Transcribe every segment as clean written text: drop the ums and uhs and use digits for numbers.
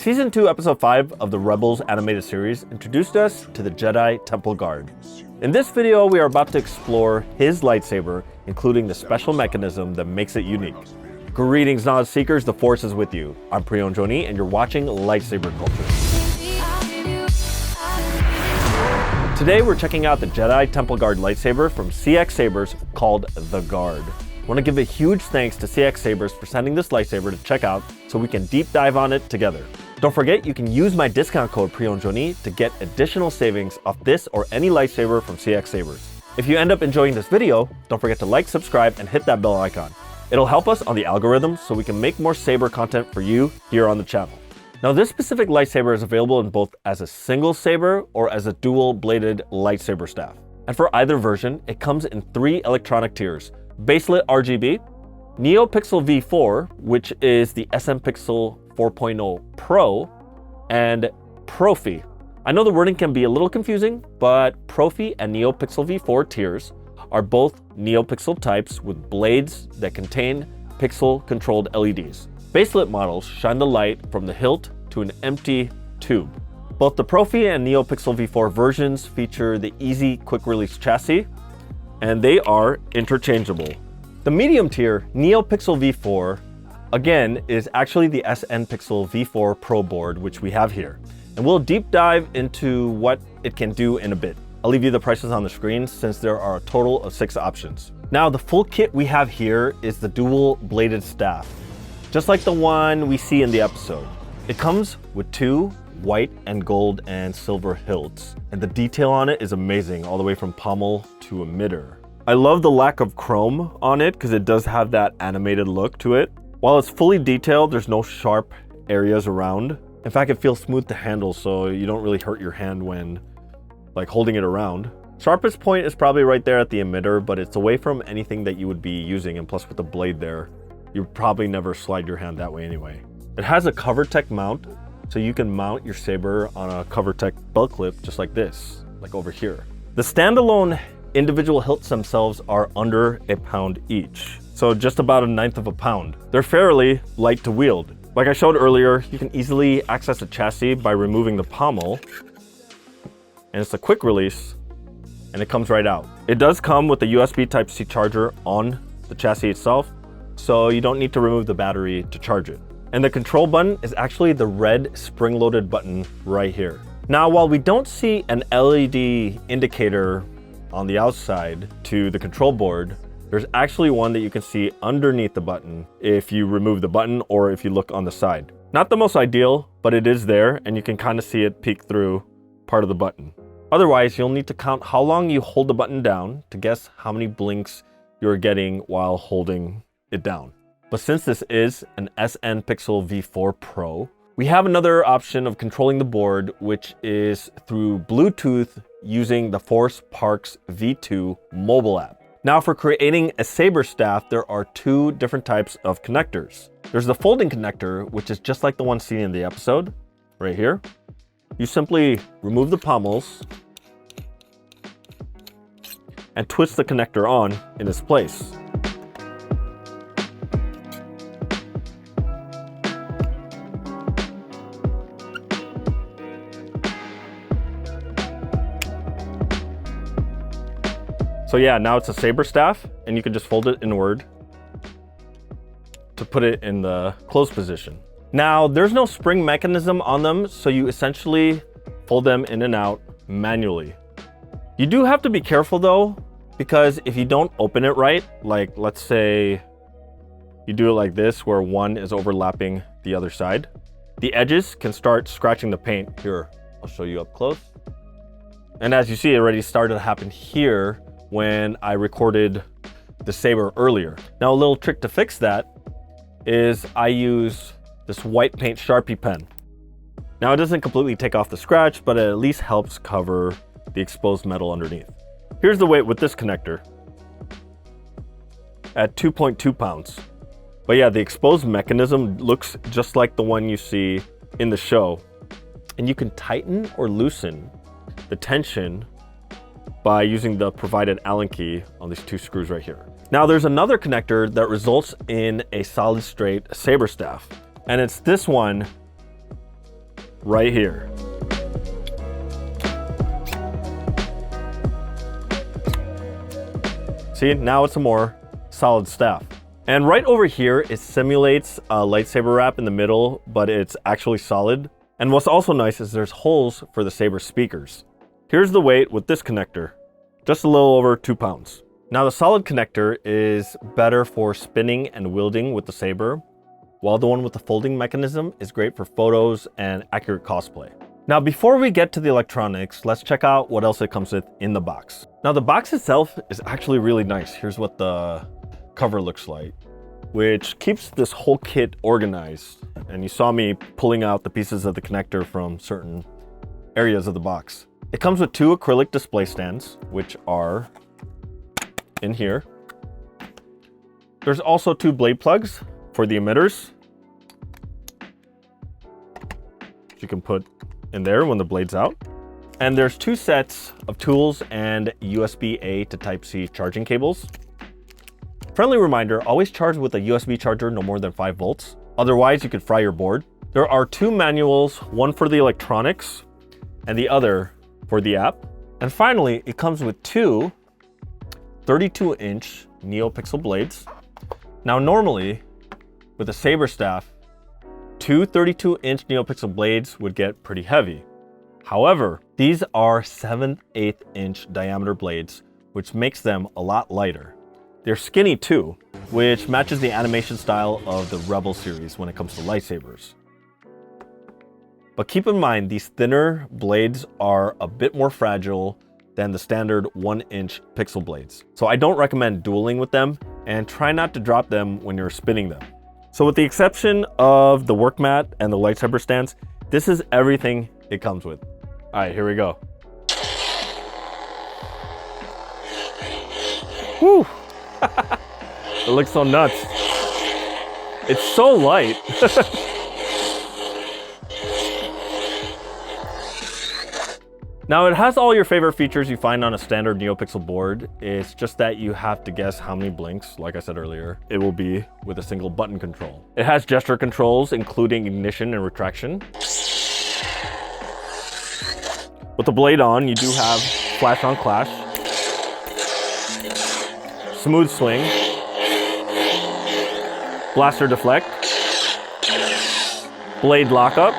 Season 2, Episode 5 of the Rebels animated series introduced us to the Jedi Temple Guard. In this video, we are about to explore his lightsaber, including the special mechanism that makes it unique. Greetings, knowledge seekers, the Force is with you. I'm Prion Joni, and you're watching Lightsaber Culture. Today, we're checking out the Jedi Temple Guard lightsaber from CXSABERs called the Guard. I want to give a huge thanks to CXSABERs for sending this lightsaber to check out so we can deep dive on it together. Don't forget, you can use my discount code PRIONJONI to get additional savings off this or any lightsaber from CXSABERs. If you end up enjoying this video, don't forget to like, subscribe, and hit that bell icon. It'll help us on the algorithm so we can make more saber content for you here on the channel. Now, this specific lightsaber is available in both as a single saber or as a dual-bladed lightsaber staff. And for either version, it comes in 3 electronic tiers: Baselit RGB, NeoPixel V4, which is the SM Pixel 4.0 Pro, and Profi. I know the wording can be a little confusing, but Profi and NeoPixel V4 tiers are both NeoPixel types with blades that contain pixel-controlled LEDs. Baselit models shine the light from the hilt to an empty tube. Both the Profi and NeoPixel V4 versions feature the easy quick-release chassis, and they are interchangeable. The medium tier NeoPixel V4, again, is actually the SM Pixel V4 Pro board, which we have here. And we'll deep dive into what it can do in a bit. I'll leave you the prices on the screen since there are a total of 6 options. Now, the full kit we have here is the dual-bladed staff, just like the one we see in the episode. It comes with 2 white and gold and silver hilts, and the detail on it is amazing, all the way from pommel to emitter. I love the lack of chrome on it because it does have that animated look to it. While it's fully detailed, there's no sharp areas around. In fact, it feels smooth to handle, so you don't really hurt your hand when holding it around. Sharpest point is probably right there at the emitter, but it's away from anything that you would be using, and plus with the blade there, you probably never slide your hand that way anyway. It has a CoverTech mount, so you can mount your saber on a CoverTech belt clip just like this, like over here. The standalone individual hilts themselves are under a pound each, so just about 1/9 of a pound. They're fairly light to wield. Like I showed earlier, you can easily access the chassis by removing the pommel, and it's a quick release, and it comes right out. It does come with a USB Type-C charger on the chassis itself, so you don't need to remove the battery to charge it. And the control button is actually the red spring-loaded button right here. Now, while we don't see an LED indicator on the outside to the control board, there's actually one that you can see underneath the button if you remove the button or if you look on the side. Not the most ideal, but it is there, and you can kind of see it peek through part of the button. Otherwise, you'll need to count how long you hold the button down to guess how many blinks you're getting while holding it down. But since this is an SM Pixel V4 Pro, we have another option of controlling the board, which is through Bluetooth using the Force Parks V2 mobile app. Now, for creating a saber staff, there are 2 different types of connectors. There's the folding connector, which is just like the one seen in the episode, right here. You simply remove the pommels and twist the connector on in its place. So yeah, now it's a saber staff, and you can just fold it inward to put it in the closed position. Now, there's no spring mechanism on them, so you essentially fold them in and out manually. You do have to be careful though, because if you don't open it right, like let's say you do it like this, where one is overlapping the other side, the edges can start scratching the paint. Here, I'll show you up close. And as you see, it already started to happen here when I recorded the saber earlier. Now, a little trick to fix that is I use this white paint Sharpie pen. Now, it doesn't completely take off the scratch, but it at least helps cover the exposed metal underneath. Here's the weight with this connector at 2.2 pounds. But yeah, the exposed mechanism looks just like the one you see in the show. And you can tighten or loosen the tension by using the provided Allen key on these 2 screws right here. Now there's another connector that results in a solid straight saber staff, and it's this one right here. See, now it's a more solid staff. And right over here, it simulates a lightsaber wrap in the middle, but it's actually solid. And what's also nice is there's holes for the saber speakers. Here's the weight with this connector, just a little over 2 pounds. Now the solid connector is better for spinning and wielding with the saber, while the one with the folding mechanism is great for photos and accurate cosplay. Now, before we get to the electronics, let's check out what else it comes with in the box. Now, the box itself is actually really nice. Here's what the cover looks like, which keeps this whole kit organized. And you saw me pulling out the pieces of the connector from certain areas of the box. It comes with 2 acrylic display stands, which are in here. There's also 2 blade plugs for the emitters. You can put in there when the blade's out. And there's 2 sets of tools and USB-A to Type-C charging cables. Friendly reminder, always charge with a USB charger no more than 5 volts. Otherwise, you could fry your board. There are 2 manuals, one for the electronics and the other for the app. And finally, it comes with 2 32-inch NeoPixel blades. Now, normally, with a saber staff, 2 32-inch NeoPixel blades would get pretty heavy. However, these are 7/8 inch diameter blades, which makes them a lot lighter. They're skinny too, which matches the animation style of the Rebel series when it comes to lightsabers. But keep in mind, these thinner blades are a bit more fragile than the standard 1-inch pixel blades. So I don't recommend dueling with them, and try not to drop them when you're spinning them. So with the exception of the work mat and the lightsaber stands, this is everything it comes with. All right, here we go. Whew. It looks so nuts. It's so light. Now, it has all your favorite features you find on a standard NeoPixel board. It's just that you have to guess how many blinks, like I said earlier, it will be with a single button control. It has gesture controls, including ignition and retraction. With the blade on, you do have flash on clash, smooth swing, blaster deflect, blade lockup,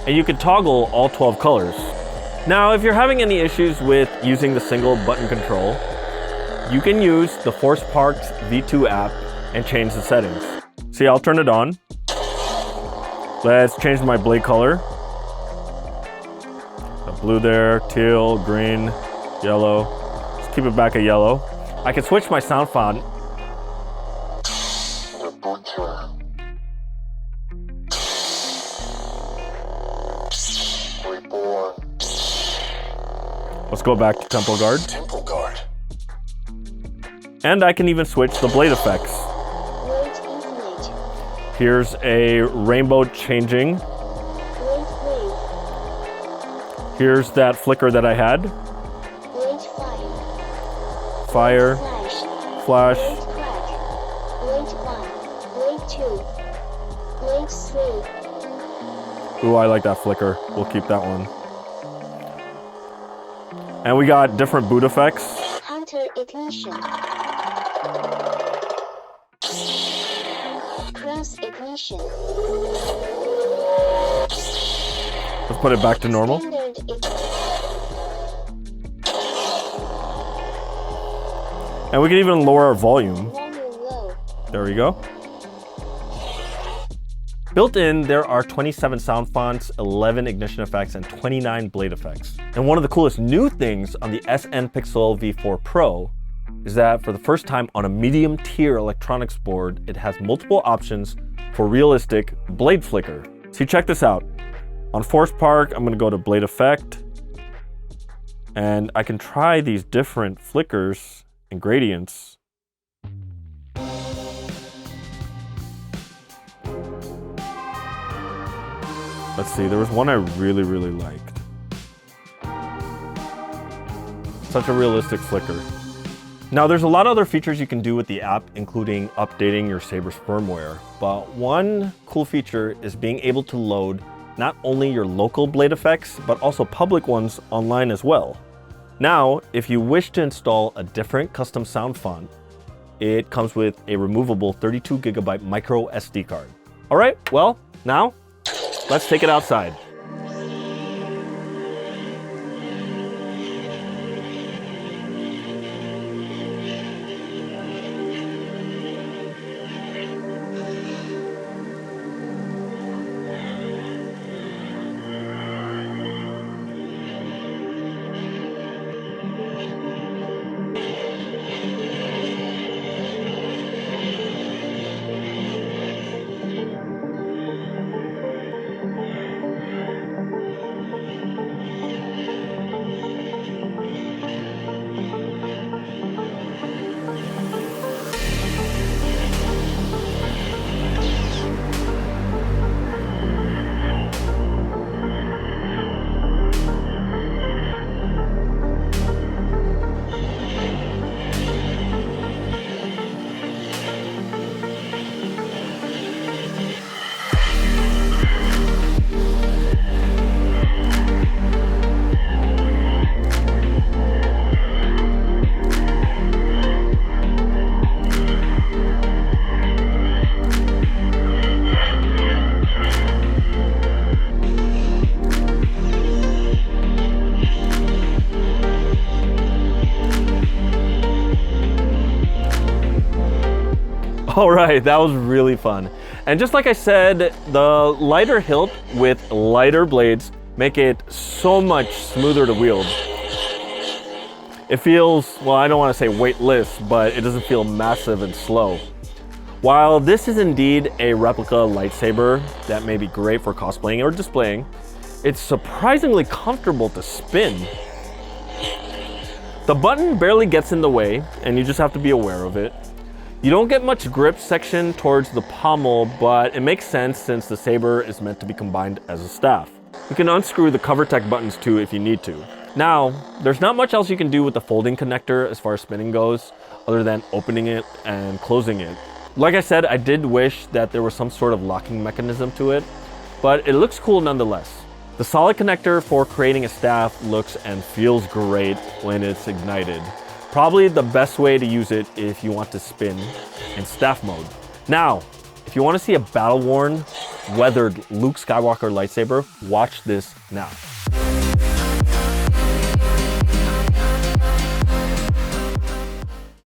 and you can toggle all 12 colors. Now, if you're having any issues with using the single button control, you can use the Force Parks V2 app and change the settings. See, I'll turn it on. Let's change my blade color. Got blue there, teal, green, yellow. Let's keep it back at yellow. I can switch my sound font. Let's go back to Temple Guard. Temple Guard. And I can even switch the blade effects. Here's a rainbow changing. Here's that flicker that I had. Fire. Flash. Ooh, I like that flicker. We'll keep that one. And we got different boot effects. Counter ignition. Cross ignition. Let's put it back to normal. And we can even lower our volume. There we go. Built in, there are 27 sound fonts, 11 ignition effects, and 29 blade effects. And one of the coolest new things on the SN Pixel V4 Pro is that for the first time on a medium tier electronics board, it has multiple options for realistic blade flicker. See, check this out. On Force Park, I'm gonna go to blade effect, and I can try these different flickers and gradients. Let's see, there was one I really, really liked. Such a realistic flicker. Now, there's a lot of other features you can do with the app, including updating your saber's firmware. But one cool feature is being able to load not only your local blade effects, but also public ones online as well. Now, if you wish to install a different custom sound font, it comes with a removable 32GB micro SD card. All right, well, now let's take it outside. All right, that was really fun. And just like I said, the lighter hilt with lighter blades make it so much smoother to wield. It feels, well, I don't want to say weightless, but it doesn't feel massive and slow. While this is indeed a replica lightsaber that may be great for cosplaying or displaying, it's surprisingly comfortable to spin. The button barely gets in the way, and you just have to be aware of it. You don't get much grip section towards the pommel, but it makes sense since the saber is meant to be combined as a staff. You can unscrew the cover tech buttons too if you need to. Now, there's not much else you can do with the folding connector as far as spinning goes, other than opening it and closing it. Like I said, I did wish that there was some sort of locking mechanism to it, but it looks cool nonetheless. The solid connector for creating a staff looks and feels great when it's ignited. Probably the best way to use it if you want to spin in staff mode. Now, if you want to see a battle-worn, weathered Luke Skywalker lightsaber, watch this now.